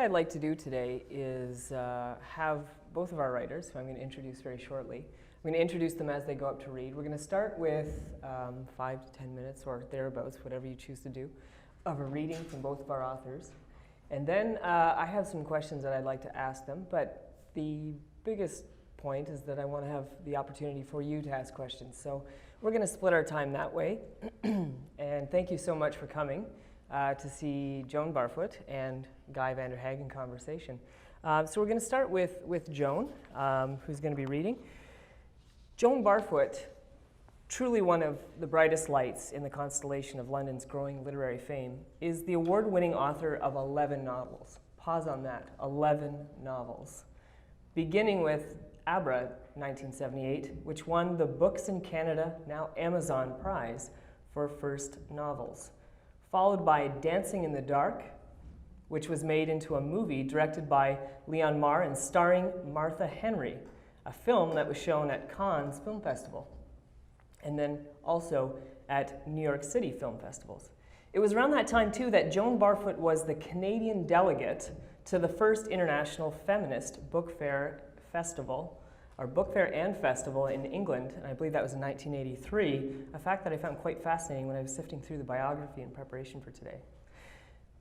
I'd like to do today is have both of our writers, who I'm going to introduce very shortly. I'm going to introduce them as they go up to read. We're going to start with 5 to 10 minutes or thereabouts, whatever you choose to do, of a reading from both of our authors. And then I have some questions that I'd like to ask them, but the biggest point is that I want to have the opportunity for you to ask questions. So we're going to split our time that way. And thank you so much for coming to see Joan Barfoot and Guy Vanderhaeghe in conversation. So we're going to start with Joan, who's going to be reading. Joan Barfoot, truly one of the brightest lights in the constellation of London's growing literary fame, is the award-winning author of 11 novels. Pause on that, 11 novels. Beginning with Abra, 1978, which won the Books in Canada, now Amazon Prize for first novels. Followed by Dancing in the Dark, which was made into a movie directed by Leon Marr and starring Martha Henry, a film that was shown at Cannes Film Festival, and then also at New York City Film Festivals. It was around that time, too, that Joan Barfoot was the Canadian delegate to the first International Feminist Book Fair Festival, or Book Fair and Festival in England, and I believe that was in 1983, a fact that I found quite fascinating when I was sifting through the biography in preparation for today.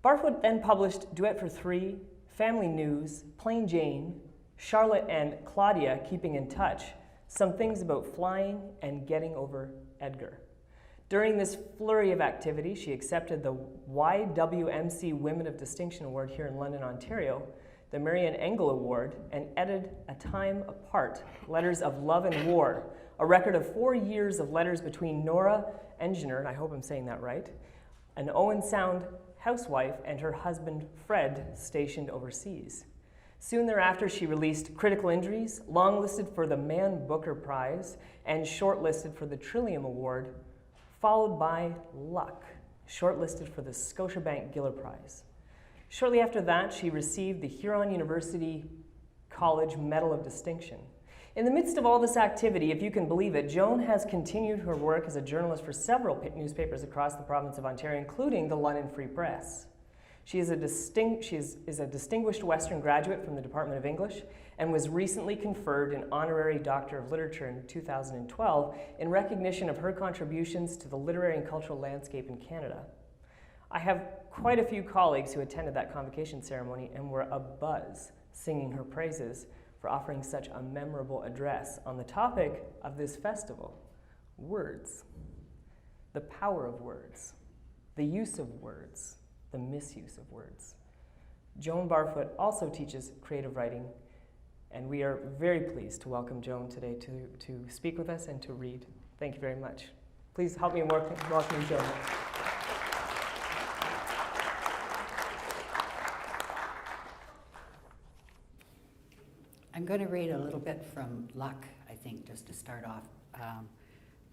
Barfoot then published Duet for Three, Family News, Plain Jane, Charlotte and Claudia Keeping in Touch, Some Things About Flying, and Getting Over Edgar. During this flurry of activity, she accepted the YWMC Women of Distinction Award here in London, Ontario, the Marian Engel Award, and edited A Time Apart, Letters of Love and War, a record of 4 years of letters between Nora Engineer, and I hope I'm saying that right, an Owen Sound housewife, and her husband Fred, stationed overseas. Soon thereafter, she released Critical Injuries, longlisted for the Man Booker Prize, and shortlisted for the Trillium Award, followed by Luck, shortlisted for the Scotiabank Giller Prize. Shortly after that, she received the Huron University College Medal of Distinction. In the midst of all this activity, if you can believe it, Joan has continued her work as a journalist for several newspapers across the province of Ontario, including the London Free Press. She is a distinguished Western graduate from the Department of English and was recently conferred an honorary Doctor of Literature in 2012 in recognition of her contributions to the literary and cultural landscape in Canada. I have quite a few colleagues who attended that convocation ceremony and were abuzz singing her praises for offering such a memorable address on the topic of this festival, words, the power of words, the use of words, the misuse of words. Joan Barfoot also teaches creative writing, and we are very pleased to welcome Joan today to speak with us and to read. Thank you very much. Please help me in welcoming Joan. I'm going to read a little bit from Luck, I think, just to start off,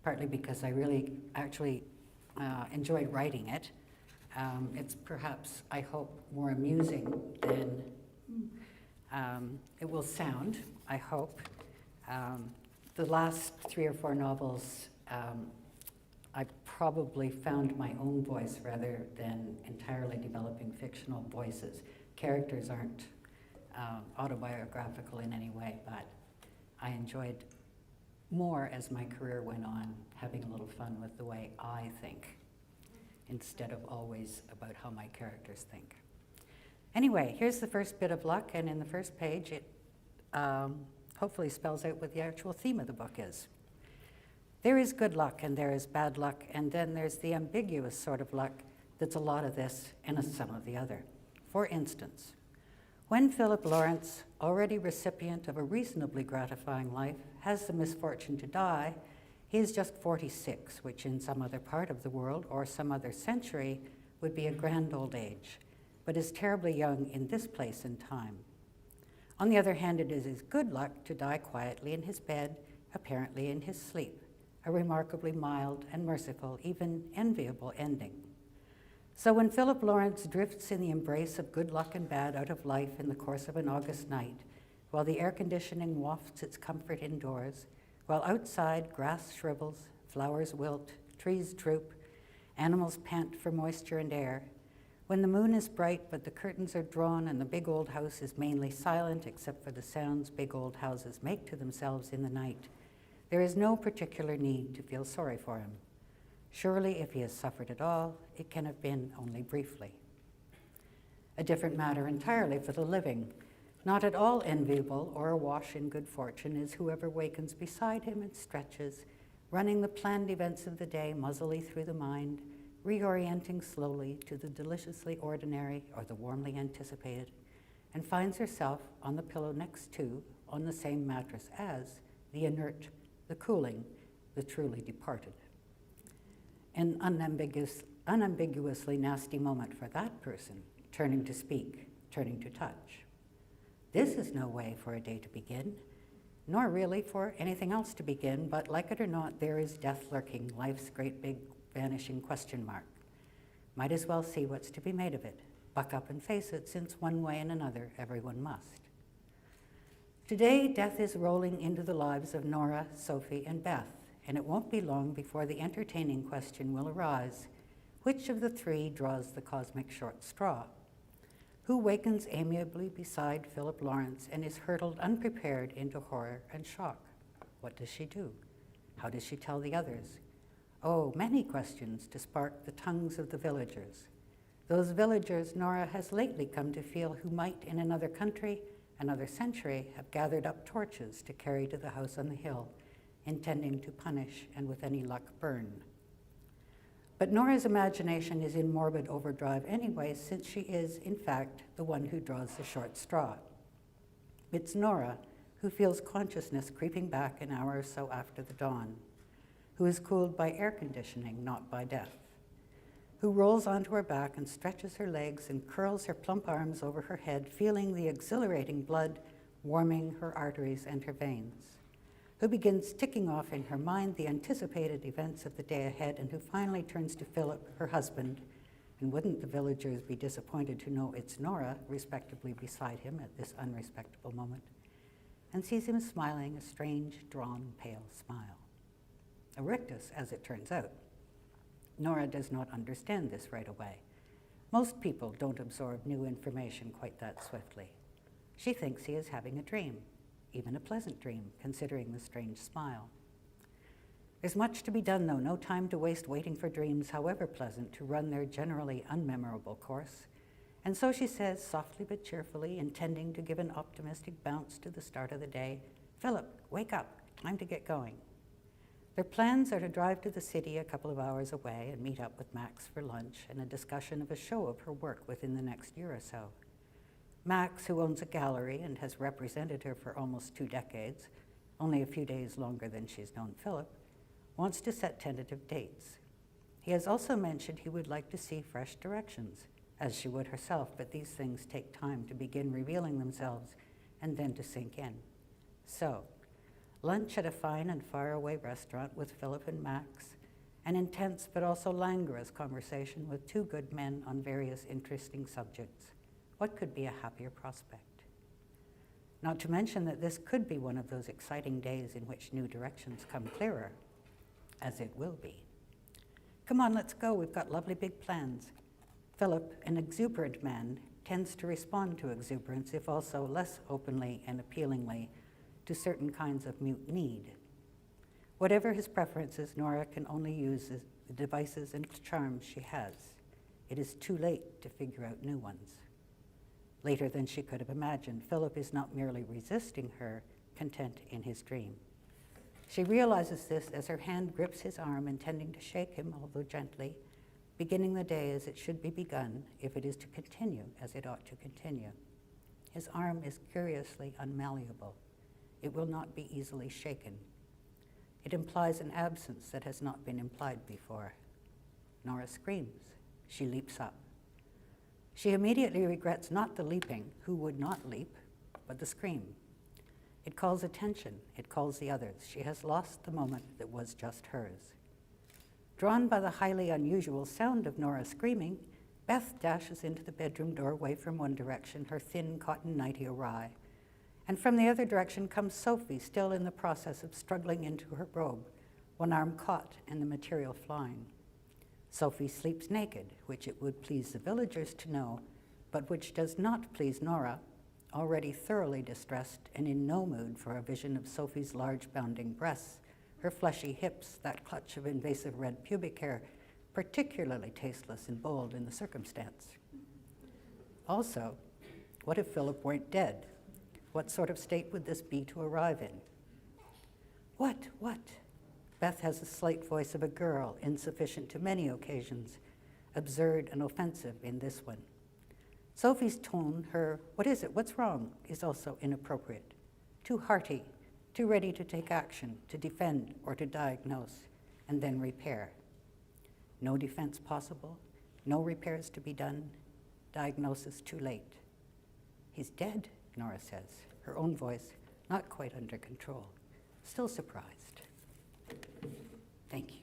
partly because I really actually enjoyed writing it. It's perhaps, I hope, more amusing than it will sound, I hope. The last 3 or 4 novels, I probably found my own voice rather than entirely developing fictional voices. Characters aren't autobiographical in any way, but I enjoyed more as my career went on, having a little fun with the way I think, instead of always about how my characters think. Anyway, here's the first bit of Luck, and in the first page it hopefully spells out what the actual theme of the book is. There is good luck and there is bad luck, and then there's the ambiguous sort of luck that's a lot of this and some of the other. For instance, when Philip Lawrence, already recipient of a reasonably gratifying life, has the misfortune to die, he is just 46, which in some other part of the world or some other century would be a grand old age, but is terribly young in this place and time. On the other hand, it is his good luck to die quietly in his bed, apparently in his sleep, a remarkably mild and merciful, even enviable ending. So when Philip Lawrence drifts in the embrace of good luck and bad out of life in the course of an August night, while the air conditioning wafts its comfort indoors, while outside grass shrivels, flowers wilt, trees droop, animals pant for moisture and air, When the moon is bright but the curtains are drawn and the big old house is mainly silent except for the sounds big old houses make to themselves in the night, there is no particular need to feel sorry for him. Surely if he has suffered at all, it can have been only briefly. A different matter entirely for the living. Not at all enviable or awash in good fortune is whoever wakens beside him and stretches, running the planned events of the day muzzily through the mind, reorienting slowly to the deliciously ordinary or the warmly anticipated, and finds herself on the pillow next to, on the same mattress as, the inert, the cooling, the truly departed. An unambiguously nasty moment for that person, turning to speak, turning to touch. This is no way for a day to begin, nor really for anything else to begin, but like it or not, there is death lurking, life's great big vanishing question mark. Might as well see what's to be made of it. Buck up and face it, since one way and another, everyone must. Today, death is rolling into the lives of Nora, Sophie, and Beth, and it won't be long before the entertaining question will arise: which of the three draws the cosmic short straw? Who wakens amiably beside Philip Lawrence and is hurtled unprepared into horror and shock? What does she do? How does she tell the others? Oh, many questions to spark the tongues of the villagers. Those villagers Nora has lately come to feel who might in another country, another century, have gathered up torches to carry to the house on the hill, intending to punish and with any luck burn. But Nora's imagination is in morbid overdrive anyway, since she is, in fact, the one who draws the short straw. It's Nora who feels consciousness creeping back an hour or so after the dawn, who is cooled by air conditioning, not by death, who rolls onto her back and stretches her legs and curls her plump arms over her head, feeling the exhilarating blood warming her arteries and her veins, who begins ticking off in her mind the anticipated events of the day ahead, and who finally turns to Philip, her husband, and wouldn't the villagers be disappointed to know it's Nora, respectably beside him at this unrespectable moment, and sees him smiling a strange, drawn, pale smile. A rictus, as it turns out. Nora does not understand this right away. Most people don't absorb new information quite that swiftly. She thinks he is having a dream, even a pleasant dream, considering the strange smile. There's much to be done, though, no time to waste waiting for dreams, however pleasant, to run their generally unmemorable course. And so she says, softly but cheerfully, intending to give an optimistic bounce to the start of the day, "Philip, wake up, time to get going." Their plans are to drive to the city a couple of hours away and meet up with Max for lunch and a discussion of a show of her work within the next year or so. Max, who owns a gallery and has represented her for almost 2 decades, only a few days longer than she's known Philip, wants to set tentative dates. He has also mentioned he would like to see fresh directions, as she would herself, but these things take time to begin revealing themselves and then to sink in. So, lunch at a fine and faraway restaurant with Philip and Max, an intense but also languorous conversation with 2 good men on various interesting subjects. What could be a happier prospect? Not to mention that this could be one of those exciting days in which new directions come clearer, as it will be. Come on, let's go, we've got lovely big plans. Philip, an exuberant man, tends to respond to exuberance, if also less openly and appealingly, to certain kinds of mute need. Whatever his preferences, Nora can only use the devices and charms she has. It is too late to figure out new ones. Later than she could have imagined, Philip is not merely resisting her, content in his dream. She realizes this as her hand grips his arm, intending to shake him, although gently, beginning the day as it should be begun, if it is to continue as it ought to continue. His arm is curiously unmalleable. It will not be easily shaken. It implies an absence that has not been implied before. Nora screams. She leaps up. She immediately regrets not the leaping, who would not leap, but the scream. It calls attention. It calls the others. She has lost the moment that was just hers. Drawn by the highly unusual sound of Nora screaming, Beth dashes into the bedroom doorway from one direction, her thin cotton nightie awry. And from the other direction comes Sophie, still in the process of struggling into her robe, one arm caught and the material flying. Sophie sleeps naked, which it would please the villagers to know, but which does not please Nora, already thoroughly distressed and in no mood for a vision of Sophie's large bounding breasts, her fleshy hips, that clutch of invasive red pubic hair, particularly tasteless and bold in the circumstance. Also, what if Philip weren't dead? What sort of state would this be to arrive in? What? Beth has the slight voice of a girl, insufficient to many occasions, absurd and offensive in this one. Sophie's tone, her, what is it, what's wrong, is also inappropriate. Too hearty, too ready to take action, to defend or to diagnose, and then repair. No defense possible, no repairs to be done, diagnosis too late. He's dead, Nora says, her own voice not quite under control, still surprised. Thank you.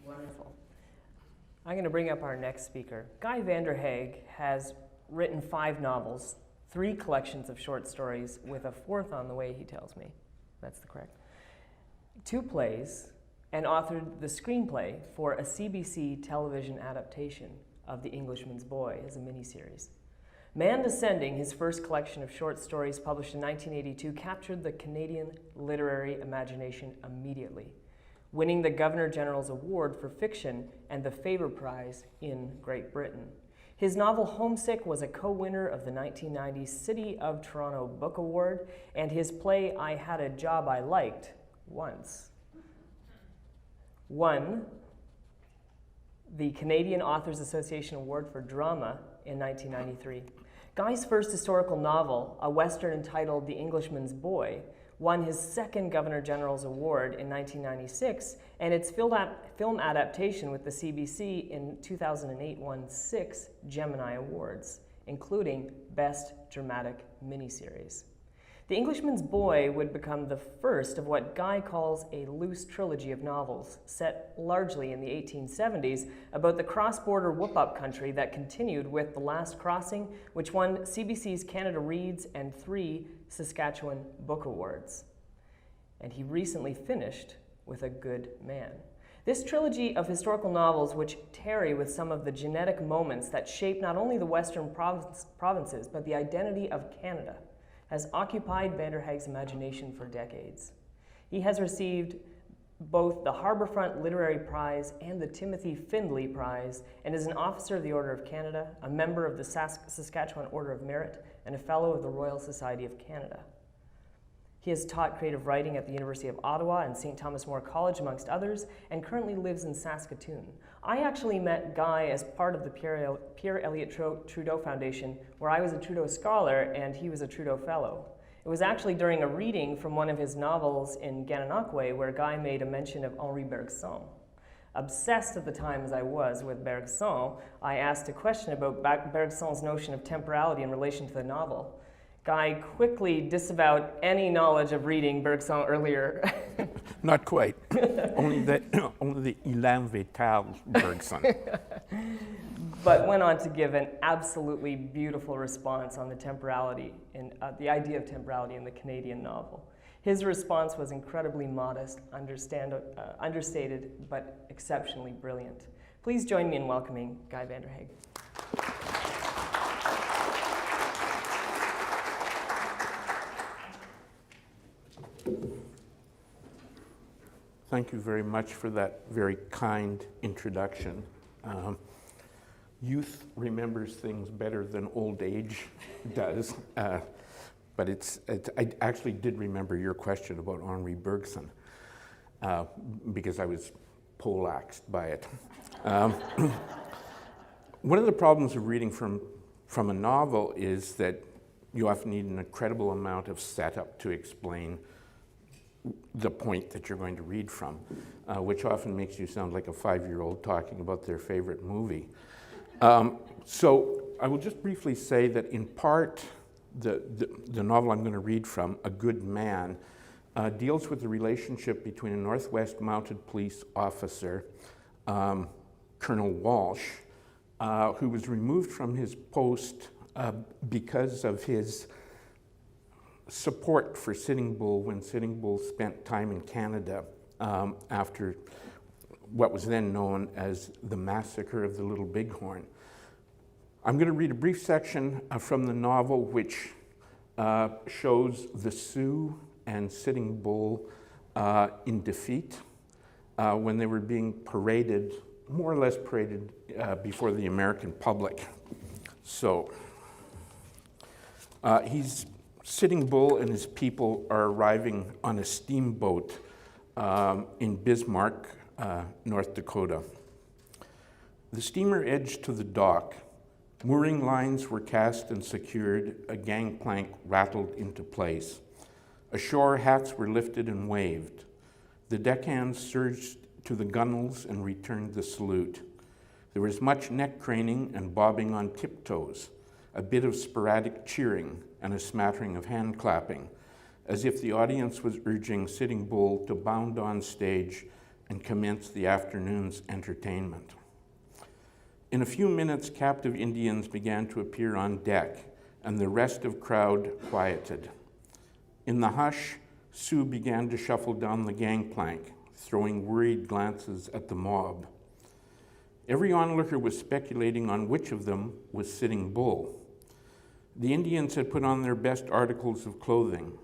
Wonderful. I'm going to bring up our next speaker. Guy Vanderhaeghe has written 5 novels, 3 collections of short stories, with a 4th on the way, he tells me. That's the correct. 2 plays, and authored the screenplay for a CBC television adaptation of The Englishman's Boy as a miniseries. Man Descending, his first collection of short stories published in 1982, captured the Canadian literary imagination immediately, winning the Governor-General's Award for Fiction and the Faber Prize in Great Britain. His novel Homesick was a co-winner of the 1990 City of Toronto Book Award, and his play I Had a Job I Liked won the Canadian Authors Association Award for Drama in 1993. Guy's first historical novel, a Western entitled The Englishman's Boy, won his 2nd Governor-General's Award in 1996, and its film adaptation with the CBC in 2008 won 6 Gemini Awards, including Best Dramatic Miniseries. The Englishman's Boy would become the first of what Guy calls a loose trilogy of novels, set largely in the 1870s, about the cross-border whoop-up country that continued with The Last Crossing, which won CBC's Canada Reads and 3 Saskatchewan Book Awards. And he recently finished with A Good Man. This trilogy of historical novels, which tarry with some of the genetic moments that shape not only the Western provinces, but the identity of Canada, has occupied Vanderhaeghe's imagination for decades. He has received both the Harbourfront Literary Prize and the Timothy Findlay Prize, and is an Officer of the Order of Canada, a member of the Saskatchewan Order of Merit, and a Fellow of the Royal Society of Canada. He has taught creative writing at the University of Ottawa and St. Thomas More College, amongst others, and currently lives in Saskatoon. I actually met Guy as part of the Pierre Elliott Trudeau Foundation, where I was a Trudeau Scholar and he was a Trudeau Fellow. It was actually during a reading from one of his novels in Gananoque where Guy made a mention of Henri Bergson. Obsessed at the time as I was with Bergson, I asked a question about Bergson's notion of temporality in relation to the novel. Guy quickly disavowed any knowledge of reading Bergson earlier. Not quite. only the Ilan Vital Bergson. But went on to give an absolutely beautiful response on the temporality, and the idea of temporality in the Canadian novel. His response was incredibly modest, understated, but exceptionally brilliant. Please join me in welcoming Guy Vanderhaeghe. Thank you very much for that very kind introduction. Youth remembers things better than old age does, but I actually did remember your question about Henri Bergson because I was poleaxed by it. One of the problems of reading from a novel is that you often need an incredible amount of setup to explain the point that you're going to read from, which often makes you sound like a 5-year-old talking about their favorite movie. So I will just briefly say that in part, the novel I'm going to read from, A Good Man, deals with the relationship between a Northwest Mounted Police officer, Colonel Walsh, who was removed from his post because of his support for Sitting Bull when Sitting Bull spent time in Canada after what was then known as the Massacre of the Little Bighorn. I'm going to read a brief section from the novel which shows the Sioux and Sitting Bull in defeat when they were being paraded, more or less paraded before the American public. So Sitting Bull and his people are arriving on a steamboat in Bismarck, North Dakota. The steamer edged to the dock. Mooring lines were cast and secured, a gangplank rattled into place. Ashore, hats were lifted and waved. The deckhands surged to the gunwales and returned the salute. There was much neck craning and bobbing on tiptoes, a bit of sporadic cheering and a smattering of hand clapping, as if the audience was urging Sitting Bull to bound on stage and commence the afternoon's entertainment. In a few minutes, captive Indians began to appear on deck, and the restive crowd quieted. In the hush, Sioux began to shuffle down the gangplank, throwing worried glances at the mob. Every onlooker was speculating on which of them was Sitting Bull. The Indians had put on their best articles of clothing,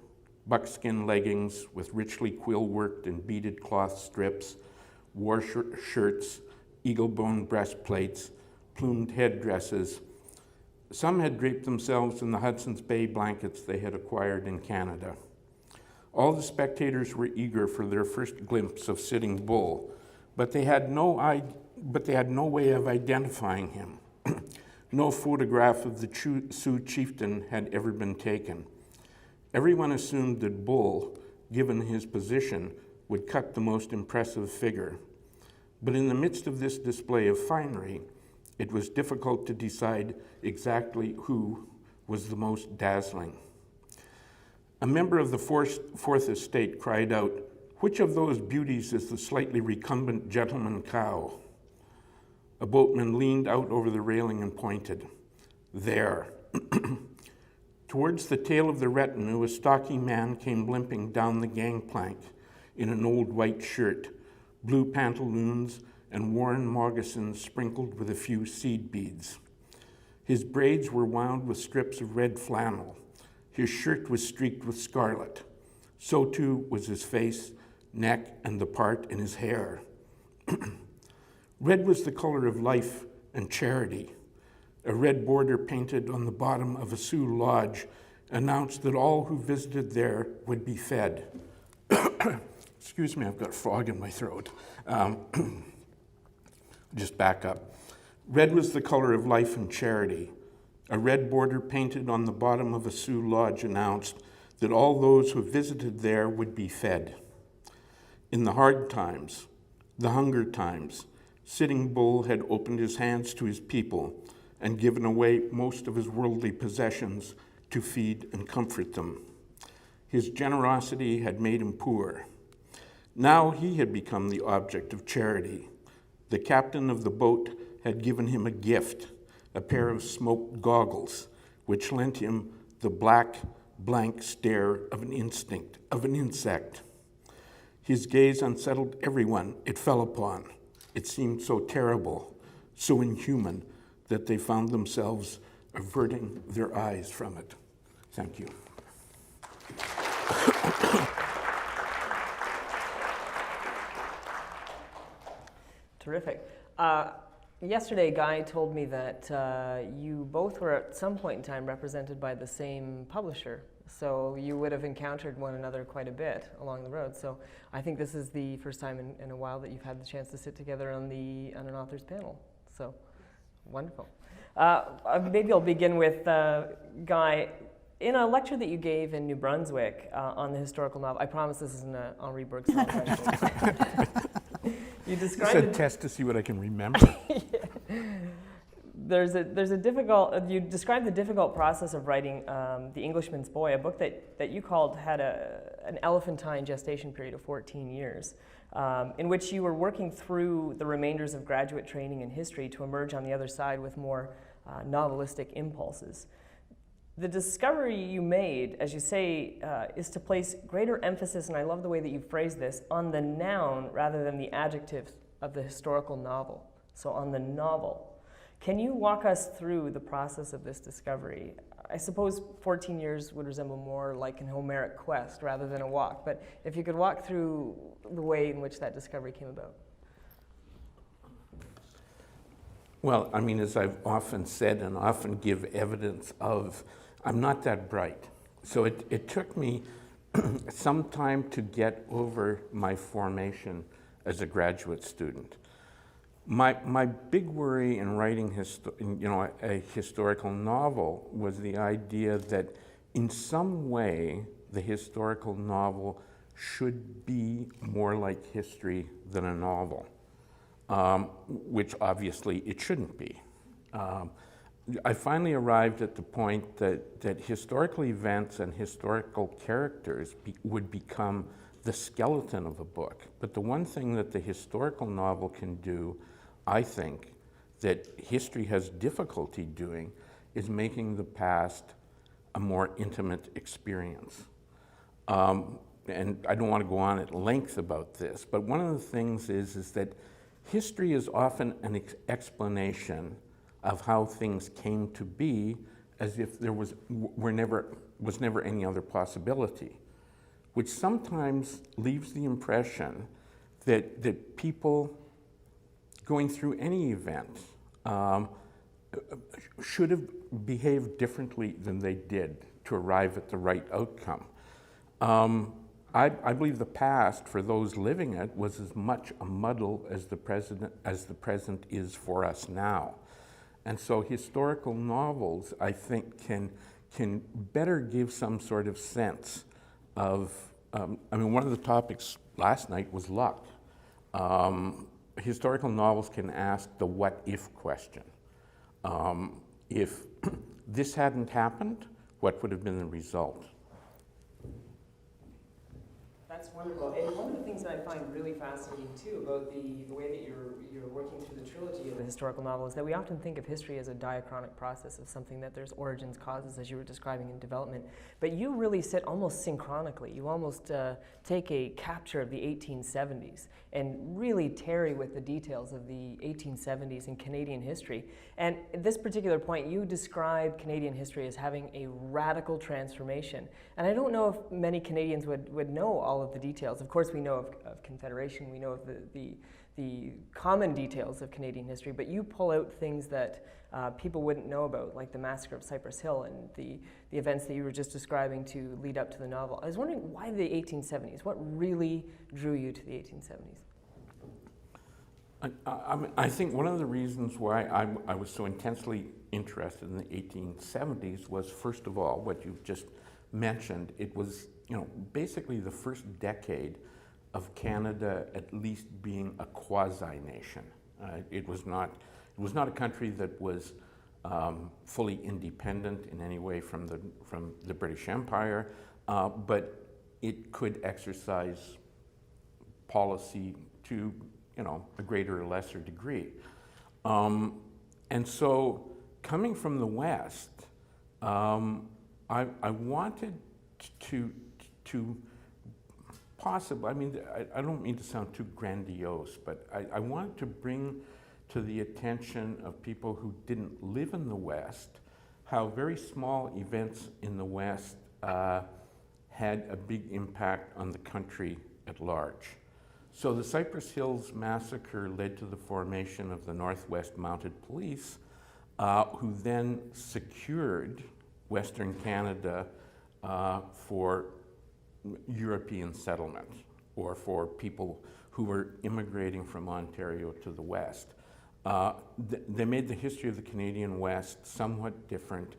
buckskin leggings with richly quill-worked and beaded cloth strips, war shirts, eagle-bone breastplates, plumed headdresses. Some had draped themselves in the Hudson's Bay blankets they had acquired in Canada. All the spectators were eager for their first glimpse of Sitting Bull, but they had no way of identifying him. No photograph of the Sioux chieftain had ever been taken. Everyone assumed that Bull, given his position, would cut the most impressive figure. But in the midst of this display of finery, it was difficult to decide exactly who was the most dazzling. A member of the Fourth Estate cried out, "Which of those beauties is the slightly recumbent gentleman cow?" A boatman leaned out over the railing and pointed. There. Towards the tail of the retinue, a stocky man came limping down the gangplank in an old white shirt, blue pantaloons, and worn moccasins sprinkled with a few seed beads. His braids were wound with strips of red flannel. His shirt was streaked with scarlet. So too was his face, neck, and the part in his hair. Red was the color of life and charity. A red border painted on the bottom of a Sioux lodge announced that all who visited there would be fed. Excuse me, I've got a frog in my throat. Just back up. Red was the color of life and charity. A red border painted on the bottom of a Sioux lodge announced that all those who visited there would be fed. In the hard times, the hunger times, Sitting Bull had opened his hands to his people and given away most of his worldly possessions to feed and comfort them. His generosity had made him poor. Now he had become the object of charity. The captain of the boat had given him a gift, a pair of smoked goggles, which lent him the black, blank stare of an insect. His gaze unsettled everyone it fell upon. It seemed so terrible, so inhuman, that they found themselves averting their eyes from it. Thank you. Terrific. Yesterday, Guy told me that you both were at some point in time represented by the same publisher. So you would have encountered one another quite a bit along the road. So I think this is the first time in a while that you've had the chance to sit together on an author's panel. So wonderful. Maybe I'll begin with Guy. In a lecture that you gave in New Brunswick on the historical novel, I promise this isn't an Henri Bergson question. You described it's a test to see what I can remember. You described the difficult process of writing The Englishman's Boy, a book that you called had an elephantine gestation period of 14 years, in which you were working through the remainders of graduate training in history to emerge on the other side with more novelistic impulses. The discovery you made, as you say, is to place greater emphasis, and I love the way that you phrased this, on the noun rather than the adjective of the historical novel. So on the novel. Can you walk us through the process of this discovery? I suppose 14 years would resemble more like an Homeric quest rather than a walk, but if you could walk through the way in which that discovery came about. Well, I mean, as I've often said and often give evidence of, I'm not that bright. So it took me some time to get over my formation as a graduate student. My big worry in writing a historical novel was the idea that in some way the historical novel should be more like history than a novel, which obviously it shouldn't be. I finally arrived at the point that historical events and historical characters would become the skeleton of a book. But the one thing that the historical novel can do, I think, that history has difficulty doing, is making the past a more intimate experience. And I don't want to go on at length about this, but one of the things is that history is often an explanation of how things came to be, as if there was never any other possibility, which sometimes leaves the impression that people going through any event should have behaved differently than they did to arrive at the right outcome. I believe the past, for those living it, was as much a muddle as the present is for us now. And so historical novels, I think, can better give some sort of sense of, I mean, one of the topics last night was luck. Historical novels can ask the what-if question. If this hadn't happened, what would have been the result? That's wonderful. And one of the things that I find really fascinating, too, about the way that you're working through the trilogy of the historical novel is that we often think of history as a diachronic process of something that there's origins, causes, as you were describing in development. But you really sit almost synchronically. You almost take a capture of the 1870s and really tarry with the details of the 1870s in Canadian history. And at this particular point, you describe Canadian history as having a radical transformation. And I don't know if many Canadians would know all of the details. Of course, we know of Confederation, we know of the common details of Canadian history, but you pull out things that people wouldn't know about, like the massacre of Cypress Hill and the events that you were just describing to lead up to the novel. I was wondering, why the 1870s? What really drew you to the 1870s? I think one of the reasons why I was so intensely interested in the 1870s was, first of all, what you've just mentioned. It was, basically the first decade of Canada at least being a quasi-nation. It was not a country that was fully independent in any way from the British Empire, but it could exercise policy to a greater or lesser degree. And so coming from the West, I wanted to possibly, I mean, I don't mean to sound too grandiose, but I wanted to bring to the attention of people who didn't live in the West how very small events in the West had a big impact on the country at large. So the Cypress Hills massacre led to the formation of the Northwest Mounted Police, who then secured Western Canada for European settlement, or for people who were immigrating from Ontario to the West. They made the history of the Canadian West somewhat different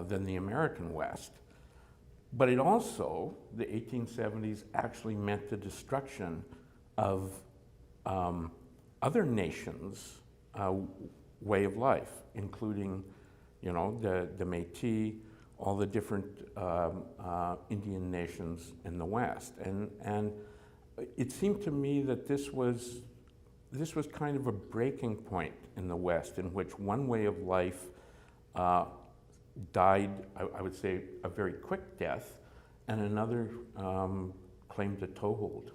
than the American West. But it also, the 1870s, actually meant the destruction of other nations' way of life, including, the Métis, all the different Indian nations in the West. And it seemed to me that this was kind of a breaking point in the West, in which one way of life died, I would say, a very quick death, and another claimed a toehold.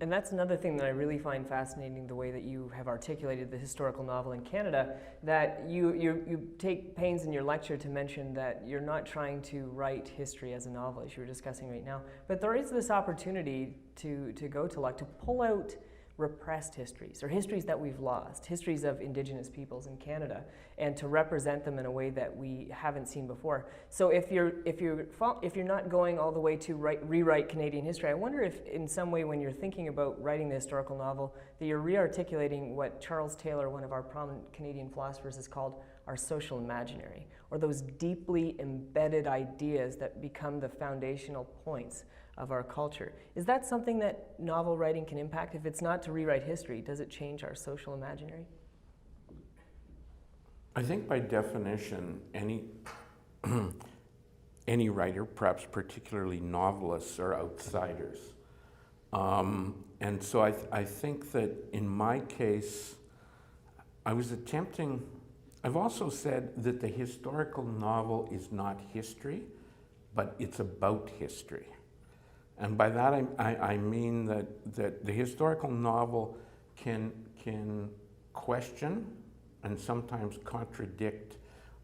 And that's another thing that I really find fascinating, the way that you have articulated the historical novel in Canada, that you take pains in your lecture to mention that you're not trying to write history as a novel, as you were discussing right now, but there is this opportunity to go to Luck, to pull out repressed histories, or histories that we've lost, histories of Indigenous peoples in Canada, and to represent them in a way that we haven't seen before. So if you're not going all the way to rewrite Canadian history, I wonder if in some way, when you're thinking about writing the historical novel, that you're re-articulating what Charles Taylor, one of our prominent Canadian philosophers, has called our social imaginary, or those deeply embedded ideas that become the foundational points of our culture. Is that something that novel writing can impact? If it's not to rewrite history, does it change our social imaginary? I think by definition, any writer, perhaps particularly novelists, are outsiders. And so I think that in my case, I've also said that the historical novel is not history, but it's about history. And by that I mean that the historical novel can question and sometimes contradict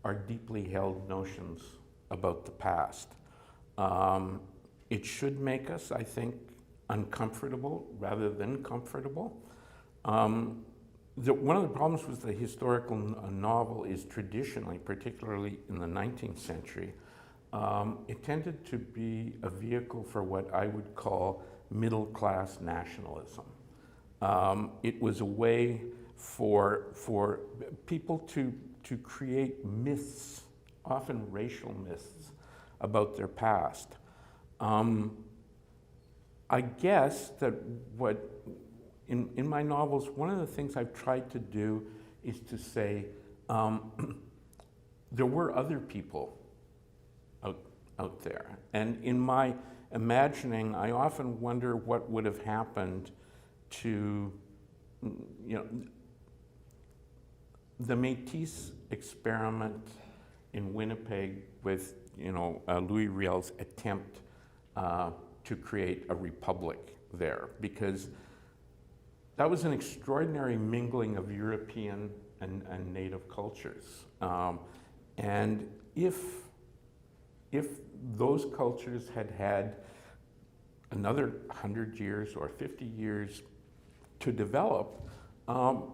our deeply held notions about the past. It should make us, I think, uncomfortable rather than comfortable. One of the problems with the historical novel is traditionally, particularly in the 19th century, it tended to be a vehicle for what I would call middle-class nationalism. It was a way for people to create myths, often racial myths, about their past. I guess that in my novels, one of the things I've tried to do is to say there were other people out there. And in my imagining, I often wonder what would have happened to, the Métis experiment in Winnipeg with, Louis Riel's attempt to create a republic there, because that was an extraordinary mingling of European and native cultures. And if those cultures had had another 100 years or 50 years to develop,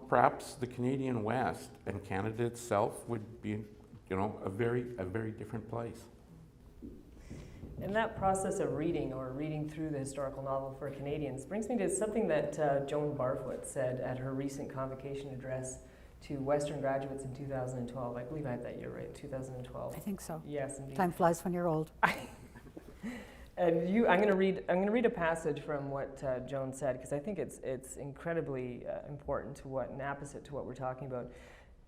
perhaps the Canadian West and Canada itself would be, a very different place. And that process of reading, or reading through the historical novel for Canadians, brings me to something that Joan Barfoot said at her recent convocation address to Western graduates in 2012. I believe I had that year right, 2012. I think so. Yes, indeed. Time flies when you're old. And I'm going to read a passage from what Joan said, because I think it's incredibly important and apposite to what we're talking about.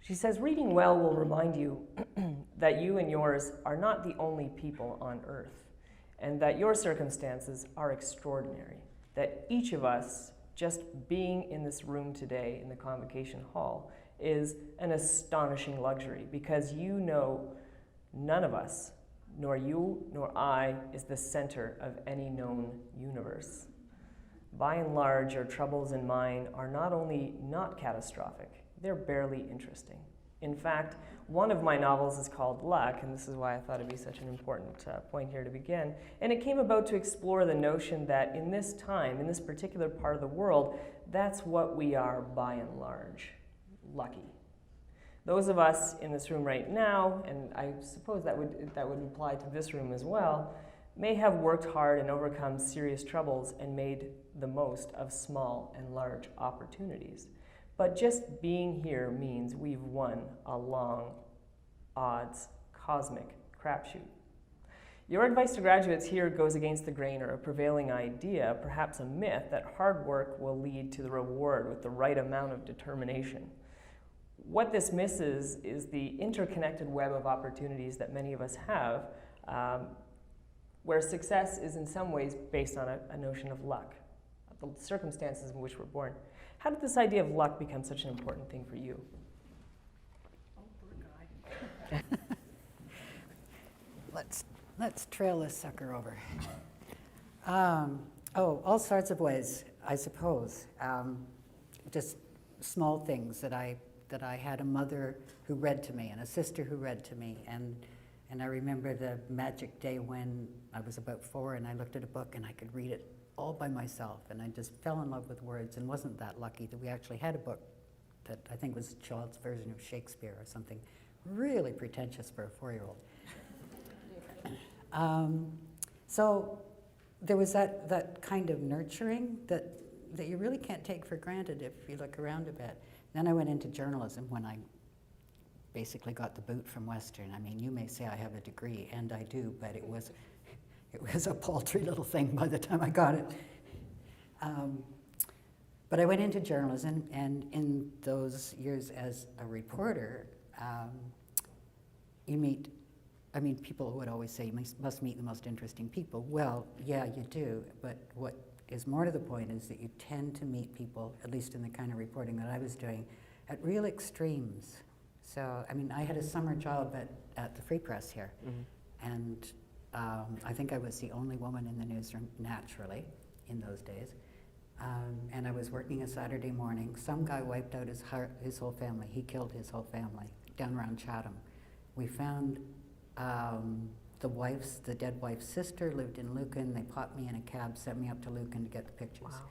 She says, "Reading well will remind you that you and yours are not the only people on earth, and that your circumstances are extraordinary, that each of us, just being in this room today in the convocation hall, is an astonishing luxury, because none of us, nor you nor I, is the center of any known universe. By and large, your troubles and mine are not only not catastrophic, they're barely interesting. In fact, one of my novels is called Luck, and this is why I thought it'd be such an important point here to begin. And it came about to explore the notion that in this time, in this particular part of the world, that's what we are by and large, lucky. Those of us in this room right now, and I suppose that would apply to this room as well, may have worked hard and overcome serious troubles and made the most of small and large opportunities. But just being here means we've won a long odds cosmic crapshoot. Your advice to graduates here goes against the grain, or a prevailing idea, perhaps a myth, that hard work will lead to the reward with the right amount of determination. What this misses is the interconnected web of opportunities that many of us have, where success is in some ways based on a notion of luck, the circumstances in which we're born. How did this idea of luck become such an important thing for you? Oh, poor guy. let's trail this sucker over. All sorts of ways, I suppose. Just small things that I had a mother who read to me and a sister who read to me, and I remember the magic day when I was about 4 and I looked at a book and I could read it all by myself, and I just fell in love with words and wasn't that lucky that we actually had a book that I think was a child's version of Shakespeare or something really pretentious for a 4-year-old. So there was that kind of nurturing that you really can't take for granted if you look around a bit. Then I went into journalism when I basically got the boot from Western. I mean, you may say I have a degree, and I do, but it was a paltry little thing by the time I got it. But I went into journalism, and in those years as a reporter, you meet, I mean, people would always say you must meet the most interesting people. Well, yeah, you do, but what is more to the point is that you tend to meet people, at least in the kind of reporting that I was doing, at real extremes. So, I mean, I had a summer job at the Free Press here, and I think I was the only woman in the newsroom, naturally, in those days. And I was working a Saturday morning. Some guy wiped out his whole family. He killed his whole family down around Chatham. We found the dead wife's sister lived in Lucan. They popped me in a cab, sent me up to Lucan to get the pictures. Wow.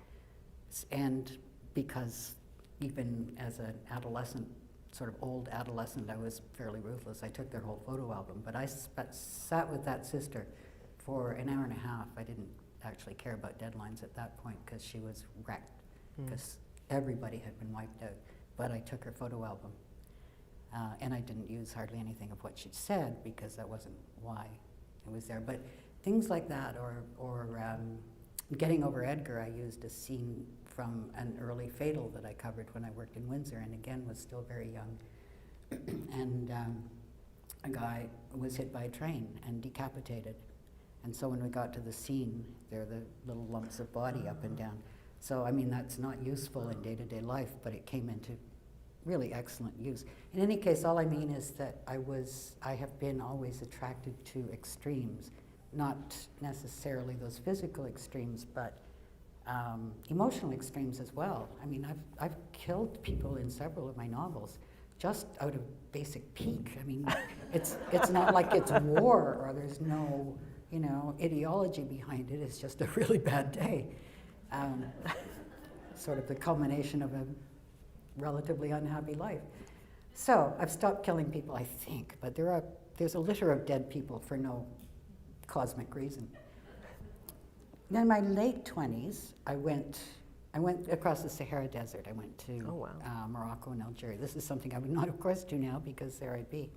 And because even as an adolescent, sort of old adolescent, I was fairly ruthless. I took their whole photo album, but I sat with that sister for an hour and a half. I didn't actually care about deadlines at that point because she was wrecked, because everybody had been wiped out. But I took her photo album, and I didn't use hardly anything of what she'd said because that wasn't why it was there. But things like that, or getting over Edgar, I used a scene from an early Fatal that I covered when I worked in Windsor, and again was still very young. And a guy was hit by a train and decapitated. And so when we got to the scene, there are the little lumps of body up and down. So, I mean, that's not useful in day-to-day life, but it came into really excellent use. In any case, all I mean is that I have been always attracted to extremes, not necessarily those physical extremes, but emotional extremes as well. I mean, I've killed people in several of my novels just out of basic pique. I mean, it's not like it's war or there's no, ideology behind it. It's just a really bad day. Sort of the culmination of a relatively unhappy life. So I've stopped killing people, I think, but there's a litter of dead people for no cosmic reason. Then in my late 20s, I went across the Sahara Desert. I went to Morocco and Algeria. This is something I would not, of course, do now because there I'd be,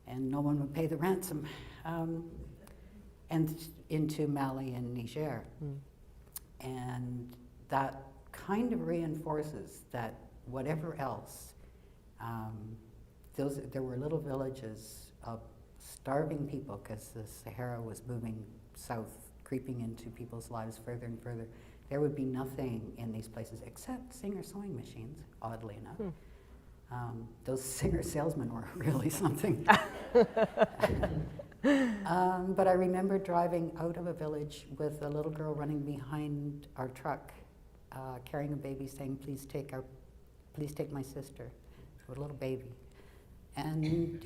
and no one would pay the ransom. And into Mali and Niger. And that kind of reinforces that whatever else, there were little villages of starving people because the Sahara was moving south, creeping into people's lives further and further. There would be nothing in these places except Singer sewing machines, oddly enough. Those Singer salesmen were really something. But I remember driving out of a village with a little girl running behind our truck, carrying a baby, saying, please take my sister, with a little baby. And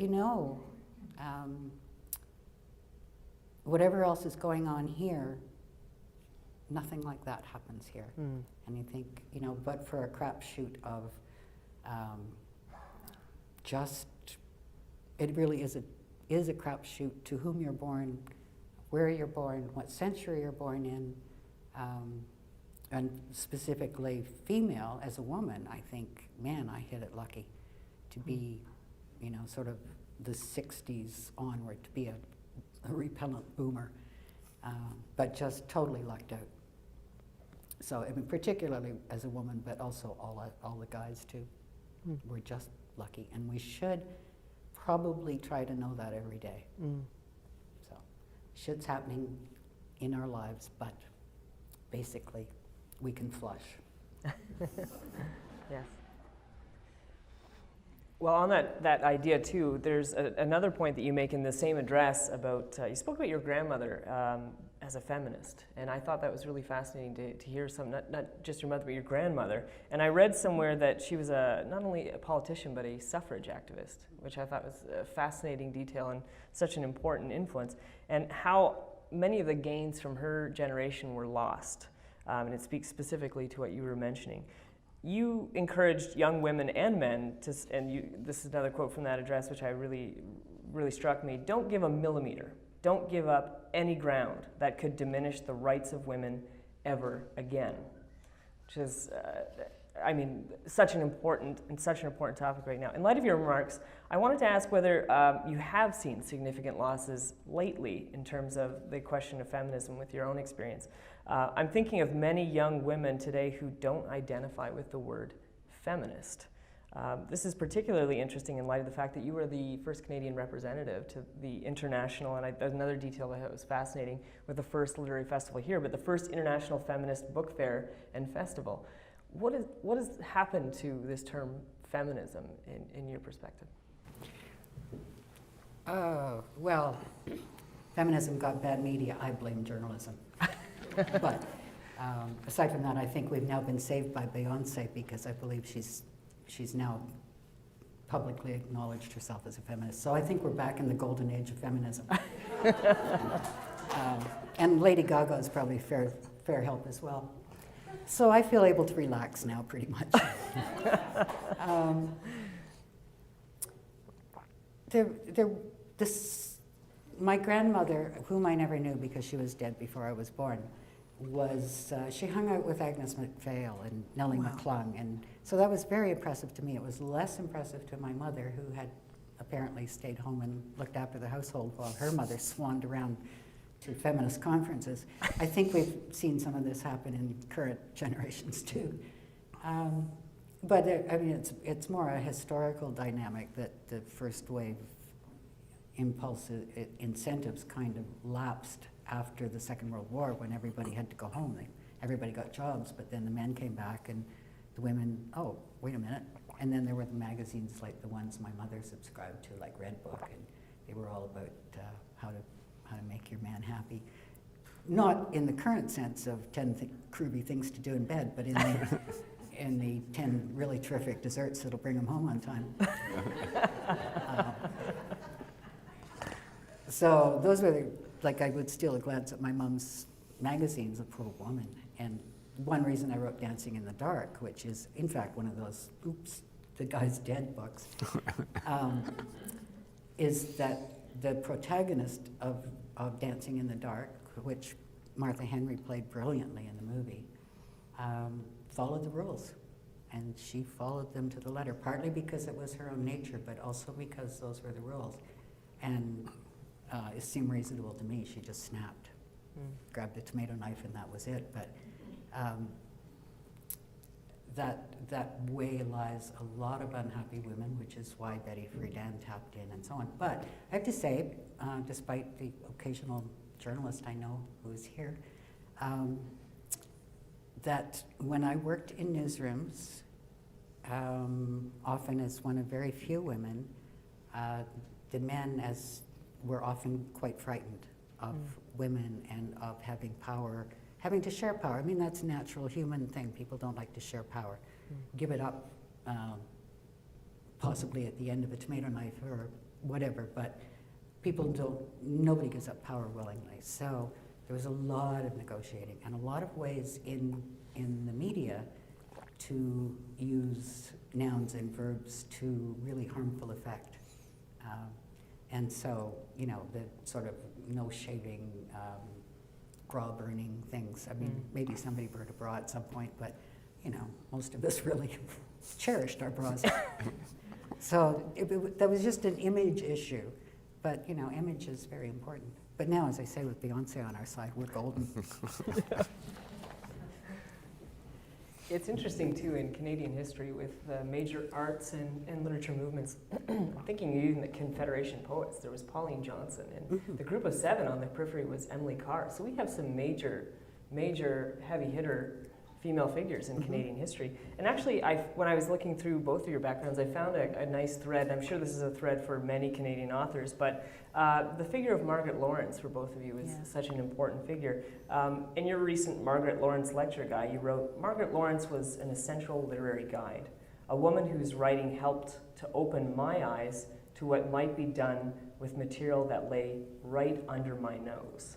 whatever else is going on here, nothing like that happens here. And you think, but for a crapshoot of it really is a crapshoot to whom you're born, where you're born, what century you're born in, and specifically female as a woman. I think, man, I hit it lucky to be, sort of the 60s onward, to be a repellent boomer, but just totally lucked out. So, I mean, particularly as a woman, but also all the guys too. We're just lucky, and we should probably try to know that every day. So, shit's happening in our lives, but basically, we can flush. Yes. Well, on that idea too, there's another point that you make in the same address about, you spoke about your grandmother as a feminist, and I thought that was really fascinating to hear not just your mother, but your grandmother. And I read somewhere that she was not only a politician, but a suffrage activist, which I thought was a fascinating detail and such an important influence, and how many of the gains from her generation were lost. And it speaks specifically to what you were mentioning. You encouraged young women and men to, this is another quote from that address which I really struck me, don't give a millimeter, don't give up any ground that could diminish the rights of women ever again. Which is, I mean, such an important topic right now. In light of your remarks, I wanted to ask whether you have seen significant losses lately in terms of the question of feminism with your own experience. I'm thinking of many young women today who don't identify with the word feminist. This is particularly interesting in light of the fact that you were the first Canadian representative to the international, and another detail that was fascinating with the first literary festival here, but the first international feminist book fair and festival. What has happened to this term feminism in your perspective? Well, feminism got bad media. I blame journalism. But aside from that, I think we've now been saved by Beyonce, because I believe she's now publicly acknowledged herself as a feminist. So I think we're back in the golden age of feminism. And Lady Gaga is probably fair help as well. So I feel able to relax now, pretty much. My grandmother, whom I never knew because she was dead before I was born, she hung out with Agnes MacPhail and Nellie McClung, and so that was very impressive to me. It was less impressive to my mother, who had apparently stayed home and looked after the household while her mother swanned around to feminist conferences. I think we've seen some of this happen in current generations too. But I mean, it's more a historical dynamic that the first wave incentives kind of lapsed after the Second World War, when everybody had to go home. Everybody got jobs, but then the men came back and the women, oh, wait a minute. And then there were the magazines like the ones my mother subscribed to, like Red Book, and they were all about how to make your man happy. Not in the current sense of 10 groovy things to do in bed, but in the 10 really terrific desserts that'll bring them home on time. So those were I would steal a glance at my mom's magazines, a poor woman. And one reason I wrote Dancing in the Dark, which is in fact one of those, oops, the guy's dead books, is that the protagonist of Dancing in the Dark, which Martha Henry played brilliantly in the movie, followed the rules. And she followed them to the letter, partly because it was her own nature, but also because those were the rules. And it seemed reasonable to me. She just snapped, grabbed a tomato knife, and that was it. But that way lies a lot of unhappy women, which is why Betty Friedan tapped in and so on. But I have to say, despite the occasional journalist I know who is here, that when I worked in newsrooms, often as one of very few women, the men were often quite frightened of women and of having power, having to share power. I mean, that's a natural human thing. People don't like to share power. Give it up, possibly at the end of a tomato knife or whatever, but nobody gives up power willingly. So there was a lot of negotiating and a lot of ways in the media to use nouns and verbs to really harmful effect. And so, the sort of no shaving, bra burning things. I mean, maybe somebody burned a bra at some point, but, most of us really cherished our bras. So that was just an image issue. But, image is very important. But now, as I say, with Beyonce on our side, we're golden. It's interesting, too, in Canadian history with major arts and literature movements. I'm thinking even the Confederation poets. There was Pauline Johnson, and the group of 7 on the periphery was Emily Carr. So we have some major heavy hitter female figures in Canadian history. And actually, when I was looking through both of your backgrounds, I found a nice thread. I'm sure this is a thread for many Canadian authors, but the figure of Margaret Lawrence for both of you is such an important figure. In your recent Margaret Lawrence lecture guide, you wrote, Margaret Lawrence was an essential literary guide, a woman whose writing helped to open my eyes to what might be done with material that lay right under my nose.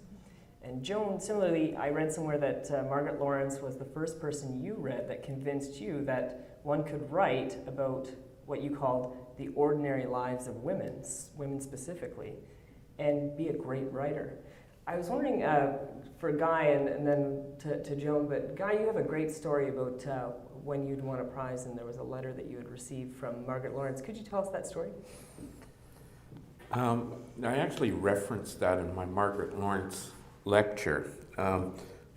And Joan, similarly, I read somewhere that Margaret Lawrence was the first person you read that convinced you that one could write about what you called the ordinary lives of women specifically, and be a great writer. I was wondering, for Guy and then to Joan, but Guy, you have a great story about when you'd won a prize and there was a letter that you had received from Margaret Lawrence. Could you tell us that story? I actually referenced that in my Margaret Lawrence lecture,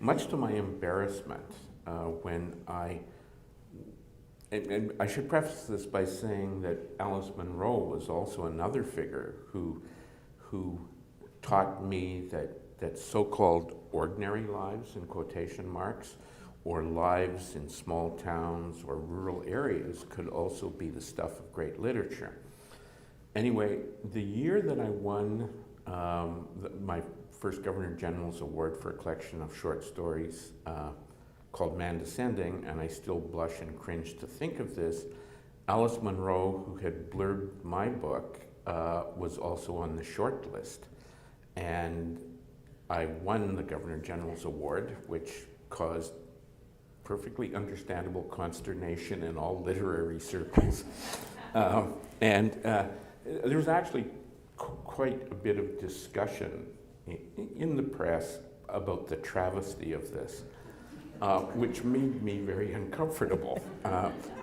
much to my embarrassment when and I should preface this by saying that Alice Munro was also another figure who taught me that so-called ordinary lives, in quotation marks, or lives in small towns or rural areas could also be the stuff of great literature. Anyway, the year that I won my first Governor General's Award for a collection of short stories called Man Descending, and I still blush and cringe to think of this, Alice Munro, who had blurbed my book, was also on the short list. And I won the Governor General's Award, which caused perfectly understandable consternation in all literary circles. And there was actually quite a bit of discussion in the press about the travesty of this, which made me very uncomfortable,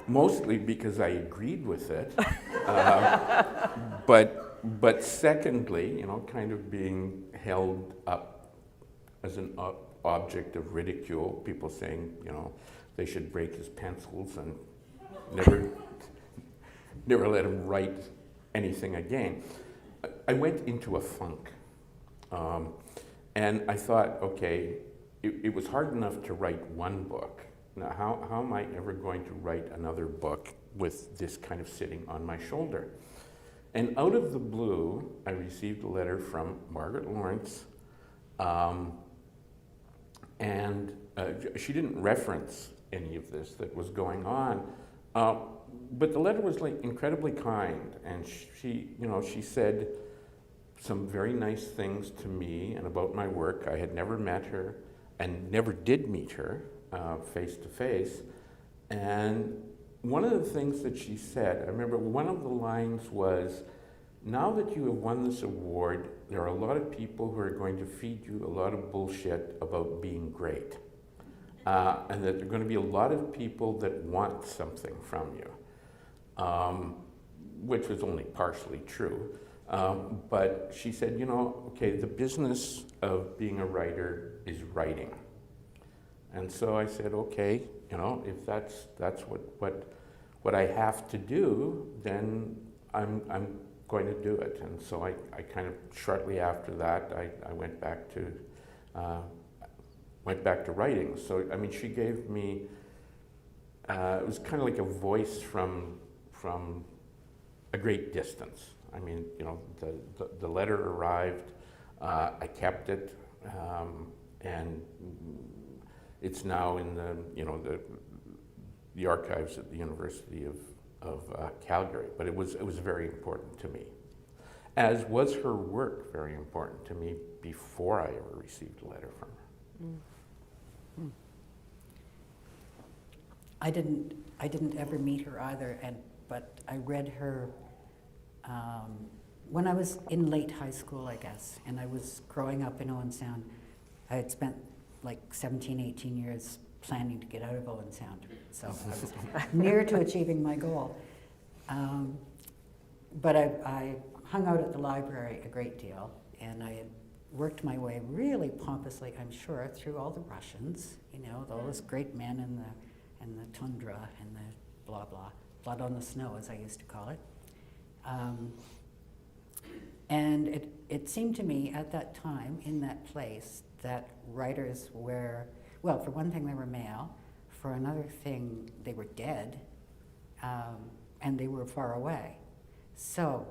mostly because I agreed with it, but secondly, you know, kind of being held up as an object of ridicule, people saying, you know, they should break his pencils and never let him write anything again. I went into a funk. And I thought, okay, it was hard enough to write one book. Now, how am I ever going to write another book with this kind of sitting on my shoulder? And out of the blue, I received a letter from Margaret Lawrence, and she didn't reference any of this that was going on, but the letter was like incredibly kind, and she said some very nice things to me and about my work. I had never met her and never did meet her face to face. And one of the things that she said, I remember one of the lines was, now that you have won this award, there are a lot of people who are going to feed you a lot of bullshit about being great. And that there are going to be a lot of people that want something from you, which was only partially true. But she said, you know, okay, the business of being a writer is writing. And so I said, okay, you know, if that's what I have to do, then I'm going to do it. And so I kind of shortly after that, I went back to writing. So I mean, she gave me it was kind of like a voice from a great distance. I mean, you know, the letter arrived, I kept it, and it's now in the archives at the University of Calgary. But it was very important to me, as was her work very important to me before I ever received a letter from her. Mm. Mm. I didn't ever meet her either, but I read her when I was in late high school, I guess, and I was growing up in Owen Sound. I had spent like 17, 18 years planning to get out of Owen Sound, so I was near to achieving my goal. But I hung out at the library a great deal, and I had worked my way really pompously, I'm sure, through all the Russians, you know, all those great men and the tundra and the blah blah, blood on the snow, as I used to call it. And it seemed to me at that time, in that place, that writers were, well, for one thing, they were male. for another thing, they were dead, and they were far away. So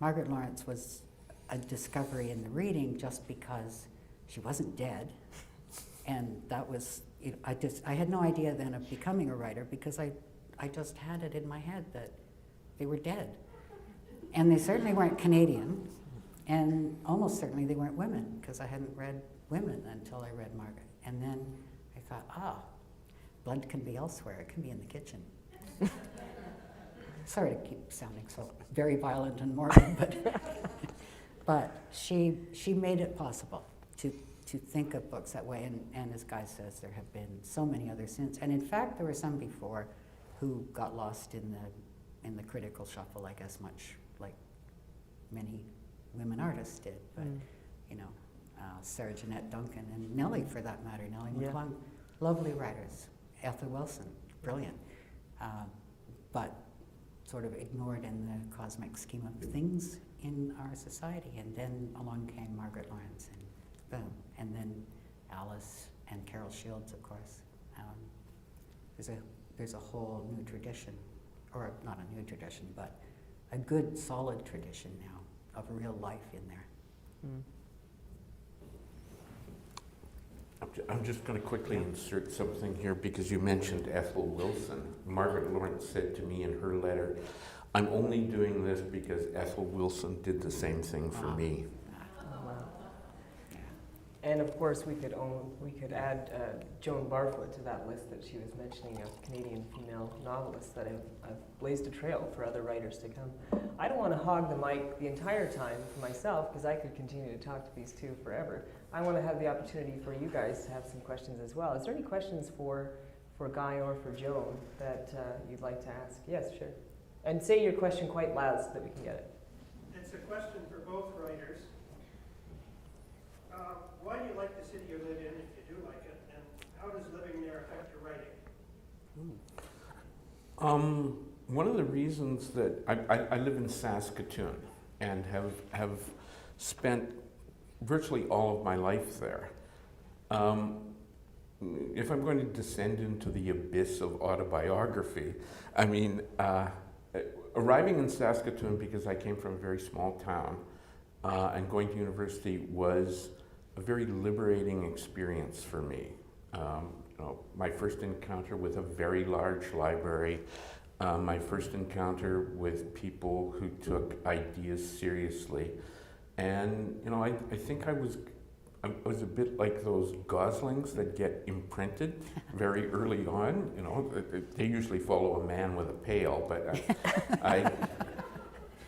Margaret Lawrence was a discovery in the reading just because she wasn't dead, and that was, you know, I had no idea then of becoming a writer because I just had it in my head that they were dead. And they certainly weren't Canadian, and almost certainly they weren't women, because I hadn't read women until I read Margaret. And then I thought, blood can be elsewhere, it can be in the kitchen. Sorry to keep sounding so very violent and morbid, but she made it possible to think of books that way, and as Guy says, there have been so many others since. And in fact, there were some before who got lost in the critical shuffle, I guess, much like many women artists did. But you know, Sarah Jeanette Duncan and Nellie, for that matter, Nellie McClung, lovely writers. Ethel Wilson, brilliant, but sort of ignored in the cosmic scheme of things in our society. And then along came Margaret Lawrence, and boom, and then Alice and Carol Shields, of course. There's a whole new tradition, or not a new tradition, but a good solid tradition now of real life in there. I'm just going to quickly insert something here because you mentioned Ethel Wilson. Margaret Lawrence said to me in her letter, "I'm only doing this because Ethel Wilson did the same thing for me." And of course, we could add Joan Barfoot to that list that she was mentioning of Canadian female novelists that have blazed a trail for other writers to come. I don't want to hog the mic the entire time for myself because I could continue to talk to these two forever. I want to have the opportunity for you guys to have some questions as well. Is there any questions for Guy or for Joan that you'd like to ask? Yes, sure. And say your question quite loud so that we can get it. It's a question for both writers. Why do you like the city you live in, if you do like it, and how does living there affect your writing? One of the reasons that I live in Saskatoon and have spent virtually all of my life there. If I'm going to descend into the abyss of autobiography, I mean, arriving in Saskatoon because I came from a very small town and going to university was a very liberating experience for me. You know, my first encounter with a very large library, my first encounter with people who took ideas seriously. And you know, I think I was a bit like those goslings that get imprinted very early on. You know, they usually follow a man with a pail, but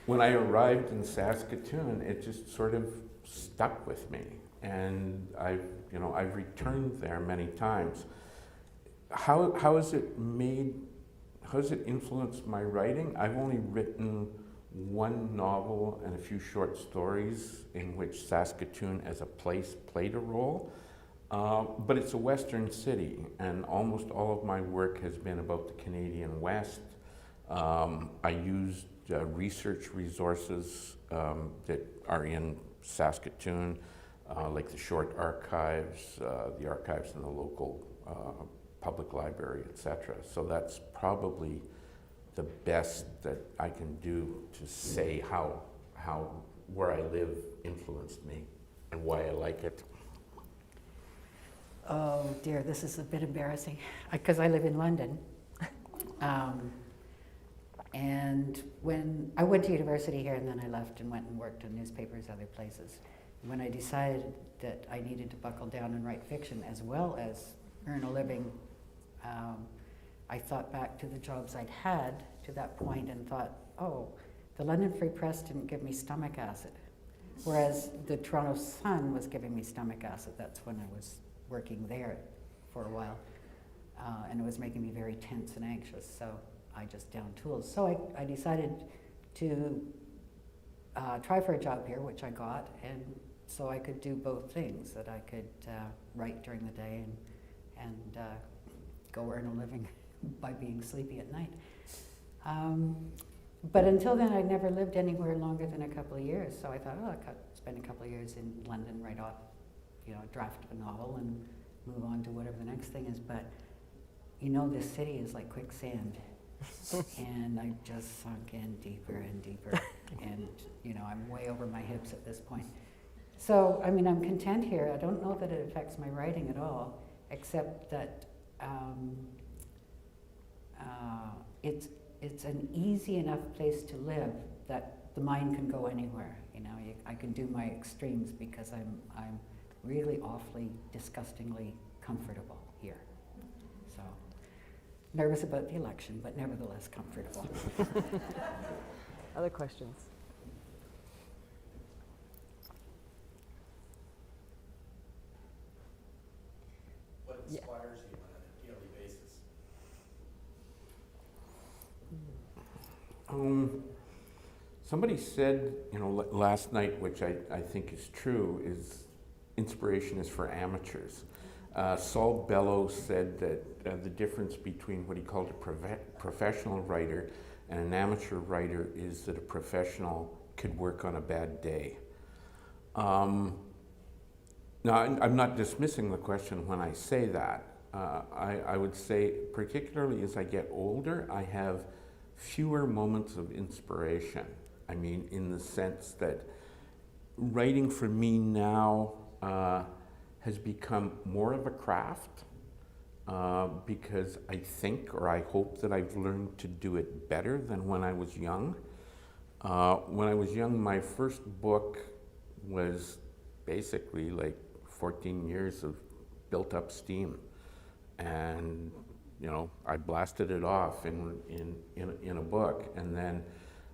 when I arrived in Saskatoon, it just sort of stuck with me. And I've returned there many times. How has it influenced my writing? I've only written one novel and a few short stories in which Saskatoon as a place played a role, but it's a Western city, and almost all of my work has been about the Canadian West. I used research resources that are in Saskatoon, like the short archives, the archives in the local public library, etc. So that's probably the best that I can do to say how where I live influenced me and why I like it. Oh dear, this is a bit embarrassing because I live in London. And when I went to university here and then I left and went and worked in newspapers, other places. When I decided that I needed to buckle down and write fiction as well as earn a living, I thought back to the jobs I'd had to that point and thought, oh, the London Free Press didn't give me stomach acid, whereas the Toronto Sun was giving me stomach acid. That's when I was working there for a while, and it was making me very tense and anxious, so I just downed tools. So I decided to try for a job here, which I got, and so I could do both things, that I could write during the day and go earn a living by being sleepy at night. But until then, I'd never lived anywhere longer than a couple of years, so I thought, oh, I could spend a couple of years in London, write off, draft a novel and move on to whatever the next thing is. But you know, this city is like quicksand. And I just sunk in deeper and deeper. And, you know, I'm way over my hips at this point. So, I mean, I'm content here. I don't know that it affects my writing at all, except that it's an easy enough place to live that the mind can go anywhere. You know, I can do my extremes because I'm really awfully, disgustingly comfortable here. So, nervous about the election, but nevertheless comfortable. Other questions? What inspires you on a daily basis? Somebody said, you know, last night, which I think is true, is inspiration is for amateurs. Saul Bellow said that the difference between what he called a professional writer and an amateur writer is that a professional could work on a bad day. Now, I'm not dismissing the question when I say that. I would say, particularly as I get older, I have fewer moments of inspiration. I mean, in the sense that writing for me now has become more of a craft because I think, or I hope that I've learned to do it better than when I was young. When I was young, my first book was basically like 14 years of built up steam. And, you know, I blasted it off in a book. And then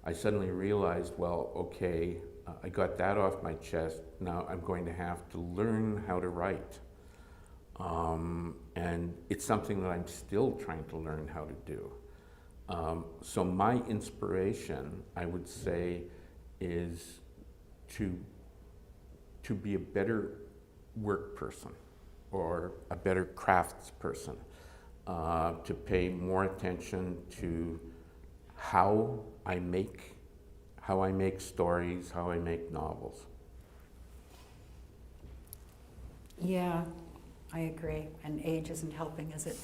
I suddenly realized, well, okay, I got that off my chest. Now I'm going to have to learn how to write. And it's something that I'm still trying to learn how to do. So my inspiration, I would say, is to be a better work person or a better crafts person, to pay more attention to how I make stories, how I make novels. Yeah, I agree. And age isn't helping, is it?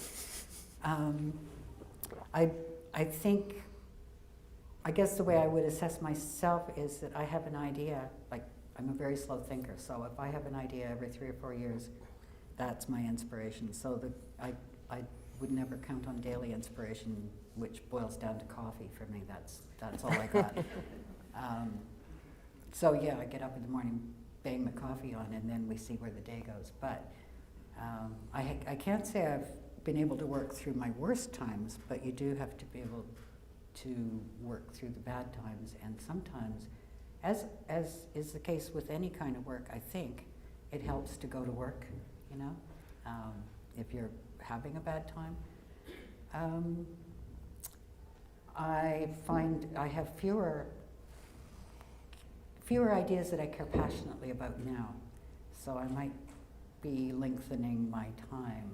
I think, I guess the way I would assess myself is that I have an idea, like I'm a very slow thinker, so if I have an idea every 3 or 4 years, that's my inspiration. So that I would never count on daily inspiration, which boils down to coffee for me. That's all I got. So yeah, I get up in the morning, bang the coffee on, and then we see where the day goes. But I can't say I've been able to work through my worst times, but you do have to be able to work through the bad times. And sometimes, as is the case with any kind of work, I think it helps to go to work, you know, if you're having a bad time. I find I have fewer ideas that I care passionately about now, so I might be lengthening my time.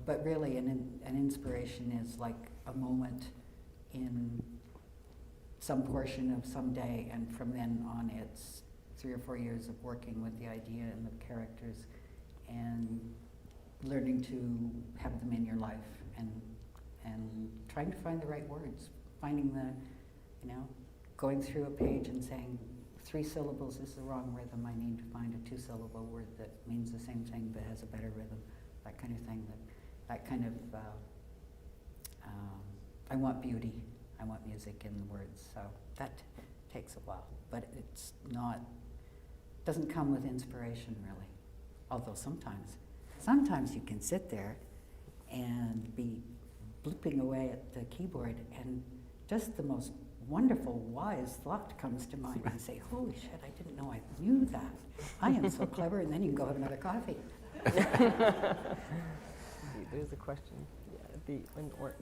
But really, an inspiration is like a moment in some portion of some day, and from then on it's 3 or 4 years of working with the idea and the characters and learning to have them in your life and trying to find the right words, finding the, you know, going through a page and saying 3 syllables is the wrong rhythm, I need to find a 2-syllable word that means the same thing but has a better rhythm, that kind of thing. That kind of, I want beauty, I want music in the words, so that takes a while, but it's not, doesn't come with inspiration really, although sometimes you can sit there and be blooping away at the keyboard and just the most wonderful, wise thought comes to mind and say, holy shit, I didn't know I knew that. I am so clever, and then you can go have another coffee. There's a question. Yeah, or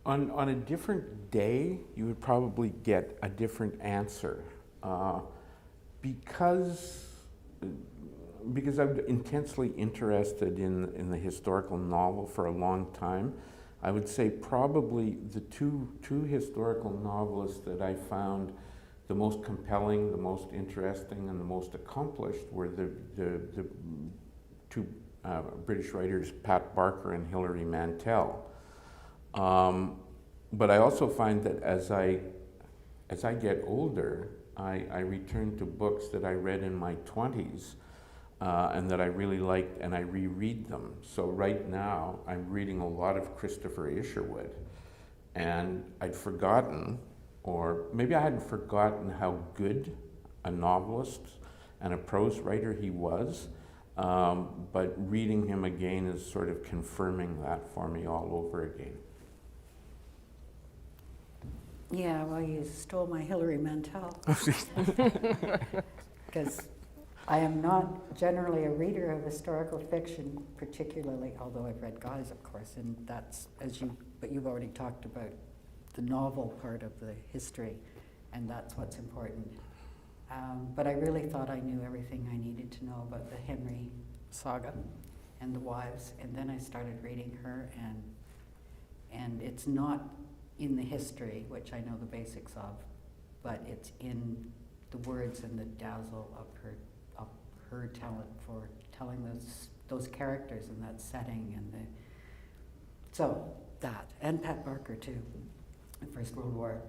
on a different day, you would probably get a different answer, because I've been intensely interested in the historical novel for a long time. I would say probably the two historical novelists that I found the most compelling, the most interesting, and the most accomplished were the two British writers, Pat Barker and Hilary Mantel. But I also find that as I get older, I return to books that I read in my 20s and that I really liked, and I reread them. So right now, I'm reading a lot of Christopher Isherwood, and I'd forgotten, or maybe I hadn't forgotten how good a novelist and a prose writer he was, but reading him again is sort of confirming that for me all over again. Yeah, well, you stole my Hilary Mantel. Because I am not generally a reader of historical fiction, particularly, although I've read Guys, of course, and that's, but you've already talked about the novel part of the history, and that's what's important. But I really thought I knew everything I needed to know about the Henry saga and the wives, and then I started reading her, and it's not in the history, which I know the basics of, but it's in the words and the dazzle of her talent for telling those characters in that setting, and so that, and Pat Barker too, the First World War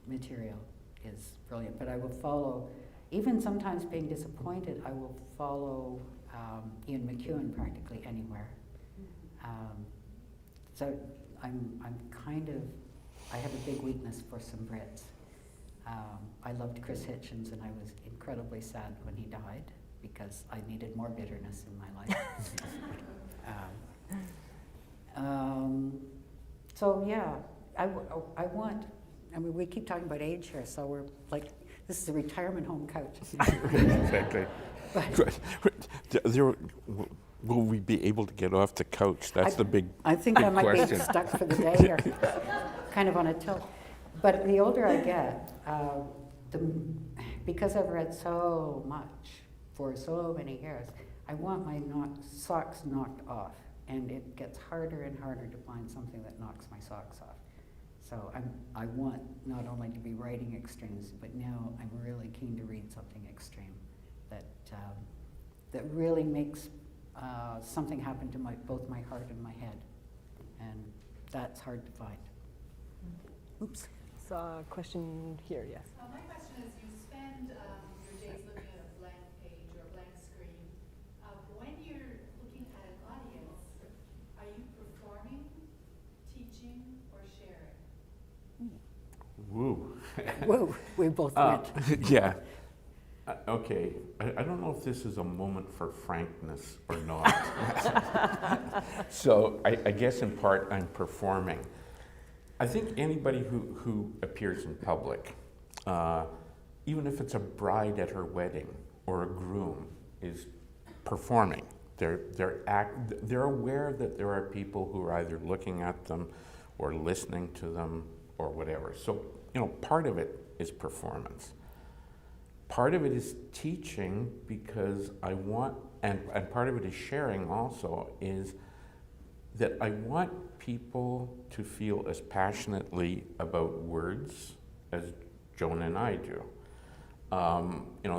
material is brilliant. But I will follow, even sometimes being disappointed, I will follow Ian McEwan practically anywhere. So I'm kind of, I have a big weakness for some Brits. I loved Chris Hitchens, and I was incredibly sad when he died because I needed more bitterness in my life. So yeah, I want, I mean, we keep talking about age here, so we're like, this is a retirement home couch. Exactly. Will we be able to get off the couch? That's the big I think big I might question. be stuck for the day here, kind of on a tilt. But the older I get, because I've read so much for so many years, I want my socks knocked off, and it gets harder and harder to find something that knocks my socks off. So I want not only to be writing extremes, but now I'm really keen to read something extreme that really makes something happen to both my heart and my head, and that's hard to find. Oops. So, question here, yes. My question is, you spend your days looking at a blank page or a blank screen. When you're looking at an audience, are you performing, teaching, or sharing? Woo. Whoa, we both went. Yeah. Okay. I don't know if this is a moment for frankness or not. So I guess in part I'm performing. I think anybody who appears in public, even if it's a bride at her wedding or a groom, is performing. They're aware that there are people who are either looking at them or listening to them or whatever. So, part of it is performance. Part of it is teaching, because I want, and part of it is sharing also, is that I want people to feel as passionately about words as Joan and I do.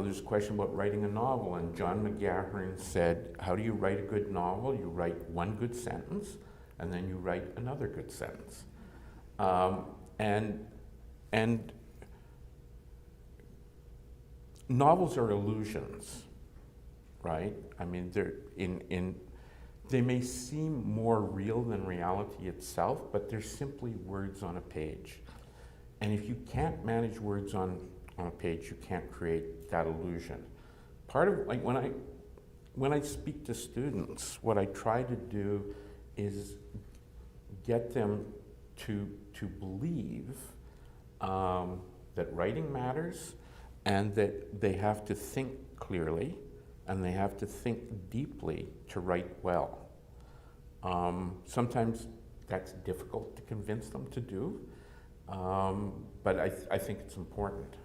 There's a question about writing a novel, and John McGahern said, how do you write a good novel? You write one good sentence, and then you write another good sentence. And novels are illusions, right? I mean, they may seem more real than reality itself, but they're simply words on a page. And if you can't manage words on a page, you can't create that illusion. Part of, like, when I speak to students, what I try to do is get them to believe that writing matters, and that they have to think clearly, and they have to think deeply to write well. Sometimes that's difficult to convince them to do, but I think it's important.